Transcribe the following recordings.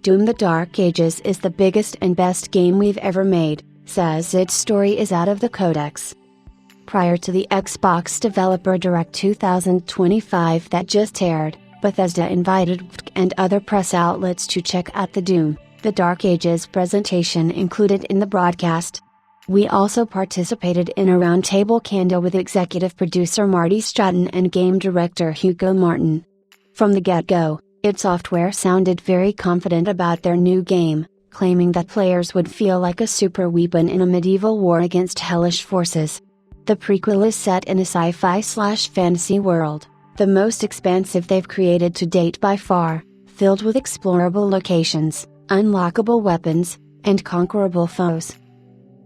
Doom: The Dark Ages is the biggest and best game we've ever made, says its story is out of the Codex. Prior to the Xbox Developer Direct 2025 that just aired, Bethesda invited Weve and other press outlets to check out the Doom: The Dark Ages presentation included in the broadcast. We also participated in a roundtable candle with executive producer Marty Stratton and game director Hugo Martin. From the get-go, id Software sounded very confident about their new game, claiming that players would feel like a super weapon in a medieval war against hellish forces. The prequel is set in a sci-fi/fantasy world, the most expansive they've created to date by far, filled with explorable locations, unlockable weapons, and conquerable foes.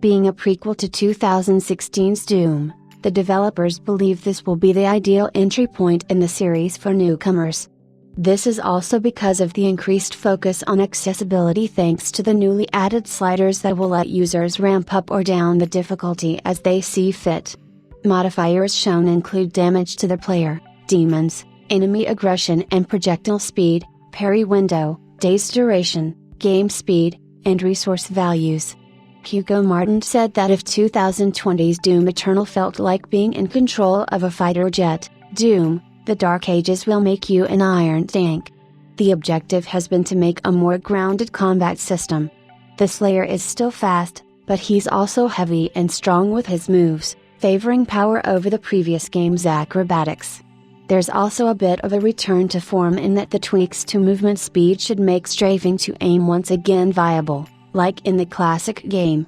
Being a prequel to 2016's Doom, the developers believe this will be the ideal entry point in the series for newcomers. This is also because of the increased focus on accessibility thanks to the newly added sliders that will let users ramp up or down the difficulty as they see fit. Modifiers shown include damage to the player, demons, enemy aggression and projectile speed, parry window, day's duration, game speed, and resource values. Hugo Martin said that if 2020's Doom Eternal felt like being in control of a fighter jet, Doom: The Dark Ages will make you an iron tank. The objective has been to make a more grounded combat system. The Slayer is still fast, but he's also heavy and strong with his moves, favoring power over the previous game's acrobatics. There's also a bit of a return to form in that the tweaks to movement speed should make strafing to aim once again viable, like in the classic game.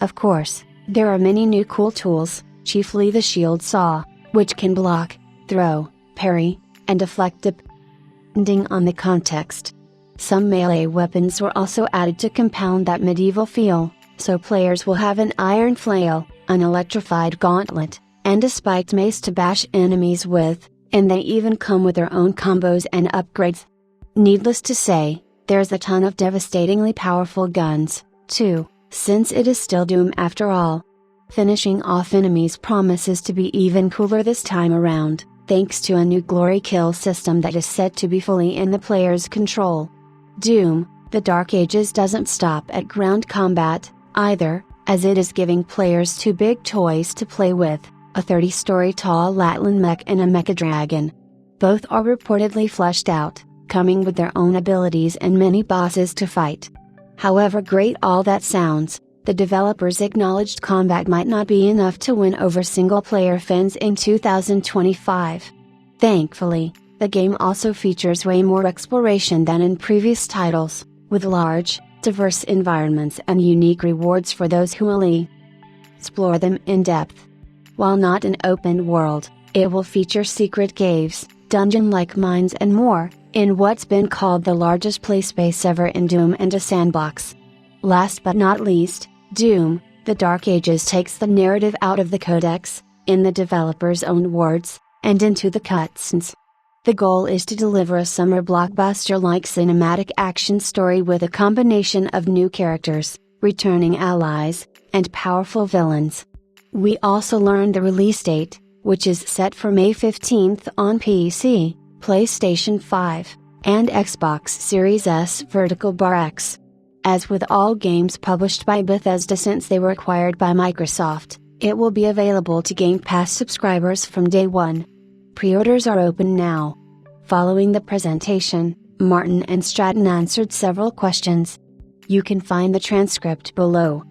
Of course, there are many new cool tools, chiefly the shield saw, which can block, throw, parry, and deflect depending on the context. Some melee weapons were also added to compound that medieval feel, so players will have an iron flail, an electrified gauntlet, and a spiked mace to bash enemies with, and they even come with their own combos and upgrades. Needless to say, there's a ton of devastatingly powerful guns, too, since it is still Doom after all. Finishing off enemies promises to be even cooler this time around, thanks to a new glory kill system that is said to be fully in the player's control. Doom: The Dark Ages doesn't stop at ground combat, either, as it is giving players two big toys to play with, a 30-story tall Latlan mech and a mecha dragon. Both are reportedly fleshed out, coming with their own abilities and many bosses to fight. However great all that sounds, the developers acknowledged combat might not be enough to win over single-player fans in 2025. Thankfully, the game also features way more exploration than in previous titles, with large, diverse environments and unique rewards for those who will explore them in depth. While not an open world, it will feature secret caves, dungeon-like mines and more, in what's been called the largest playspace ever in Doom and a sandbox. Last but not least, Doom: The Dark Ages takes the narrative out of the Codex, in the developer's own words, and into the cutscenes. The goal is to deliver a summer blockbuster-like cinematic action story with a combination of new characters, returning allies, and powerful villains. We also learned the release date, which is set for May 15th on PC, PlayStation 5, and Xbox Series S Vertical Bar X. As with all games published by Bethesda since they were acquired by Microsoft, it will be available to Game Pass subscribers from day one. Pre-orders are open now. Following the presentation, Martin and Stratton answered several questions. You can find the transcript below.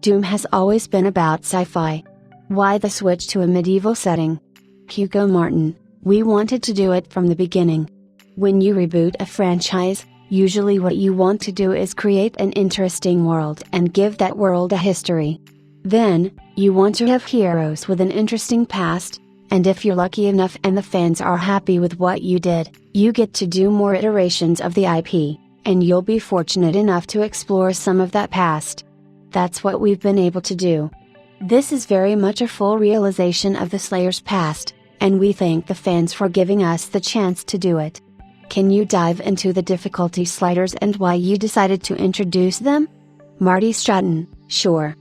Doom has always been about sci-fi. Why the switch to a medieval setting? Hugo Martin: We wanted to do it from the beginning. When you reboot a franchise, usually what you want to do is create an interesting world and give that world a history. Then, you want to have heroes with an interesting past, and if you're lucky enough and the fans are happy with what you did, you get to do more iterations of the IP, and you'll be fortunate enough to explore some of that past. That's what we've been able to do. This is very much a full realization of the Slayer's past, and we thank the fans for giving us the chance to do it. Can you dive into the difficulty sliders and why you decided to introduce them? Marty Stratton: Sure.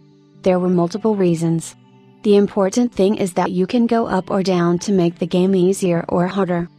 There were multiple reasons. The important thing is that you can go up or down to make the game easier or harder.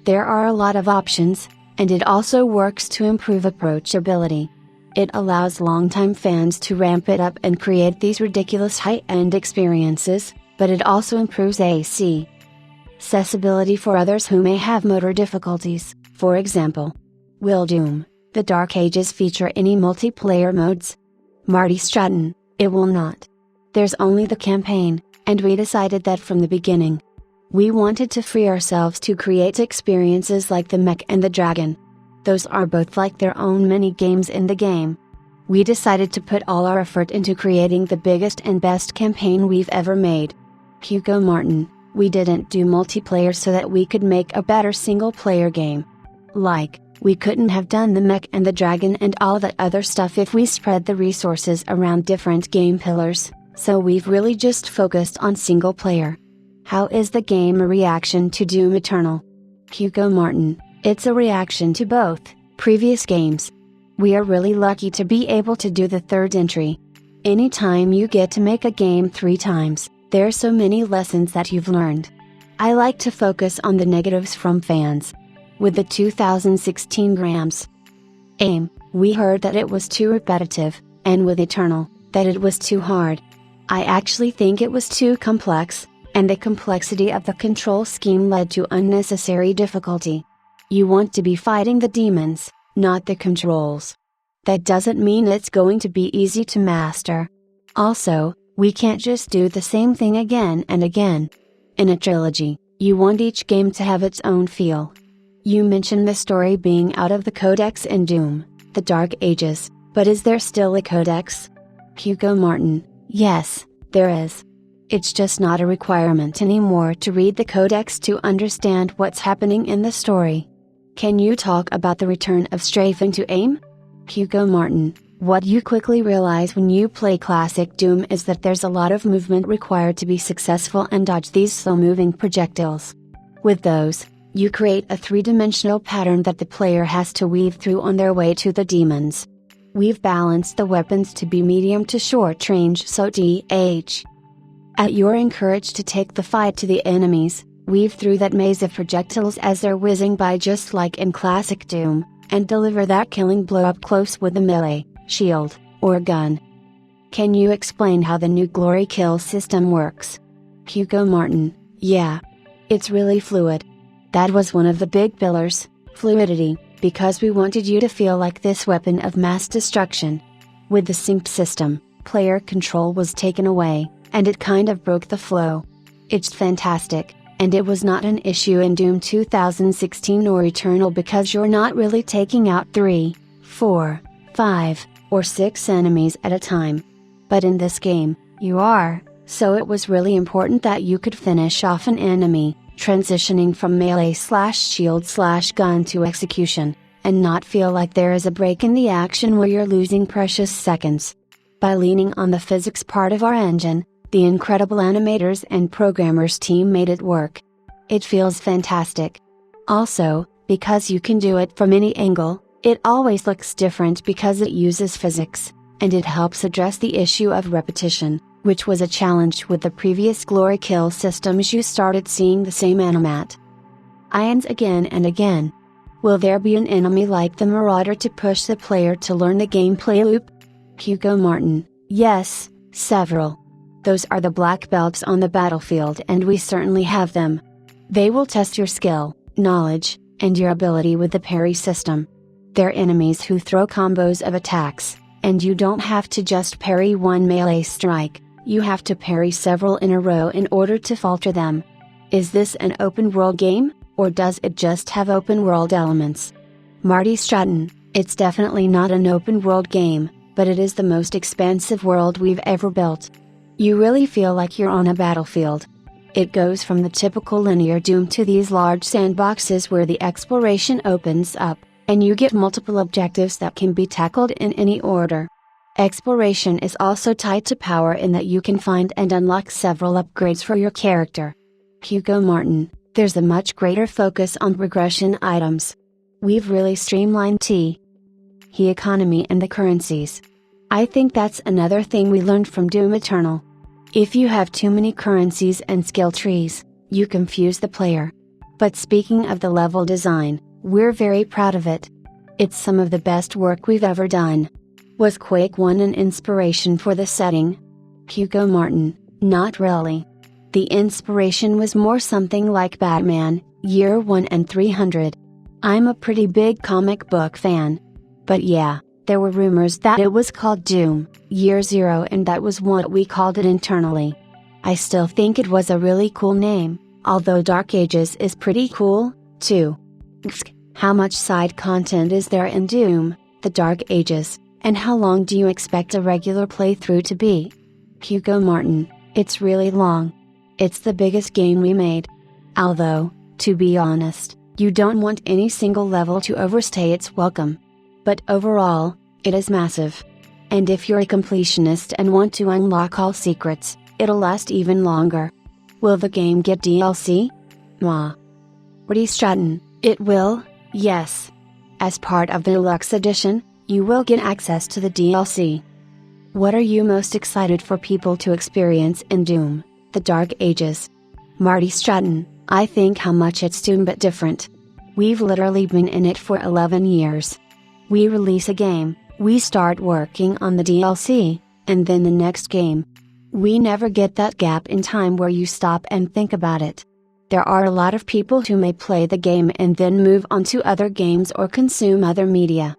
There are a lot of options, and it also works to improve approachability. It allows longtime fans to ramp it up and create these ridiculous high-end experiences, but it also improves accessibility for others who may have motor difficulties. For example, will Doom, The Dark Ages feature any multiplayer modes? Marty Stratton, it will not. There's only the campaign, and we decided that from the beginning. We wanted to free ourselves to create experiences like the Mech and the Dragon. Those are both like their own mini games in the game. We decided to put all our effort into creating the biggest and best campaign we've ever made. Hugo Martin, we didn't do multiplayer so that we could make a better single player game. Like, we couldn't have done the Mech and the Dragon and all that other stuff if we spread the resources around different game pillars, so we've really just focused on single player. How is the game a reaction to Doom Eternal? Hugo Martin, it's a reaction to both previous games. We are really lucky to be able to do the third entry. Anytime you get to make a game 3 times, there are so many lessons that you've learned. I like to focus on the negatives from fans. With the 2016 Grams Aim, we heard that it was too repetitive, and with Eternal, that it was too hard. I actually think it was too complex, and the complexity of the control scheme led to unnecessary difficulty. You want to be fighting the demons, not the controls. That doesn't mean it's going to be easy to master. Also, we can't just do the same thing again and again. In a trilogy, you want each game to have its own feel. You mentioned the story being out of the Codex in Doom, The Dark Ages, but is there still a Codex? Hugo Martin, yes, there is. It's just not a requirement anymore to read the Codex to understand what's happening in the story. Can you talk about the return of strafing to aim? Hugo Martin, what you quickly realize when you play classic Doom is that there's a lot of movement required to be successful and dodge these slow-moving projectiles. With those, you create a 3-dimensional pattern that the player has to weave through on their way to the demons. We've balanced the weapons to be medium to short range so you're encouraged to take the fight to the enemies, weave through that maze of projectiles as they're whizzing by just like in classic Doom, and deliver that killing blow up close with a melee, shield, or gun. Can you explain how the new glory kill system works? Hugo Martin, yeah. It's really fluid. That was one of the big pillars, fluidity, because we wanted you to feel like this weapon of mass destruction. With the synced system, player control was taken away, and it kind of broke the flow. It's fantastic, and it was not an issue in Doom 2016 or Eternal because you're not really taking out 3, 4, 5, or 6 enemies at a time. But in this game, you are, so it was really important that you could finish off an enemy, transitioning from melee/shield/gun to execution, and not feel like there is a break in the action where you're losing precious seconds. By leaning on the physics part of our engine, the incredible animators and programmers team made it work. It feels fantastic. Also, because you can do it from any angle, it always looks different because it uses physics, and it helps address the issue of repetition, which was a challenge with the previous glory kill systems. You started seeing the same animat ions again and again. Will there be an enemy like the Marauder to push the player to learn the gameplay loop? Hugo Martin, yes, several. Those are the black belts on the battlefield and we certainly have them. They will test your skill, knowledge, and your ability with the parry system. They're enemies who throw combos of attacks, and you don't have to just parry one melee strike, you have to parry several in a row in order to falter them. Is this an open world game, or does it just have open world elements? Marty Stratton, it's definitely not an open world game, but it is the most expansive world we've ever built. You really feel like you're on a battlefield. It goes from the typical linear Doom to these large sandboxes where the exploration opens up, and you get multiple objectives that can be tackled in any order. Exploration is also tied to power in that you can find and unlock several upgrades for your character. Hugo Martin, there's a much greater focus on progression items. We've really streamlined the economy and the currencies. I think that's another thing we learned from Doom Eternal. If you have too many currencies and skill trees, you confuse the player. But speaking of the level design, We're very proud of it. It's some of the best work we've ever done. Was Quake 1 an inspiration for the setting? Hugo Martin, not really. The inspiration was more something like Batman, Year 1 and 300. I'm a pretty big comic book fan. But yeah, there were rumors that it was called Doom, Year 0, and that was what we called it internally. I still think it was a really cool name, although Dark Ages is pretty cool, too. How much side content is there in Doom, the Dark Ages, and how long do you expect a regular playthrough to be? Hugo Martin, it's really long. It's the biggest game we made. Although, to be honest, you don't want any single level to overstay its welcome. But overall, it is massive. And if you're a completionist and want to unlock all secrets, it'll last even longer. Will the game get DLC? Mwah. Woody Stratton, it will, yes. As part of the Deluxe Edition, you will get access to the DLC. What are you most excited for people to experience in Doom, the Dark Ages? Marty Stratton, I think how much it's Doom but different. We've literally been in it for 11 years. We release a game, we start working on the DLC, and then the next game. We never get that gap in time where you stop and think about it. There are a lot of people who may play the game and then move on to other games or consume other media.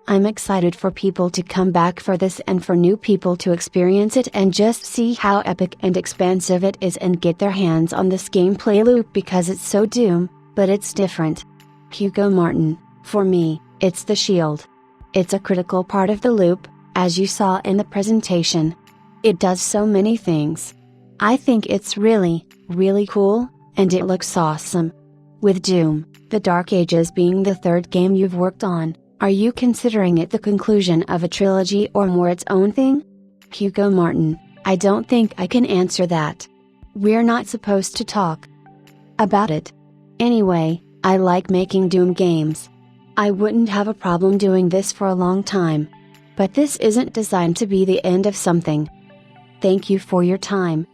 I'm excited for people to come back for this and for new people to experience it and just see how epic and expansive it is and get their hands on this gameplay loop because it's so Doom, but it's different. Hugo Martin, for me, it's the shield. It's a critical part of the loop, as you saw in the presentation. It does so many things. I think it's really, really cool, and it looks awesome. With Doom, the Dark Ages being the third game you've worked on, are you considering it the conclusion of a trilogy or more its own thing? Hugo Martin, I don't think I can answer that. We're not supposed to talk about it. Anyway, I like making Doom games. I wouldn't have a problem doing this for a long time. But this isn't designed to be the end of something. Thank you for your time,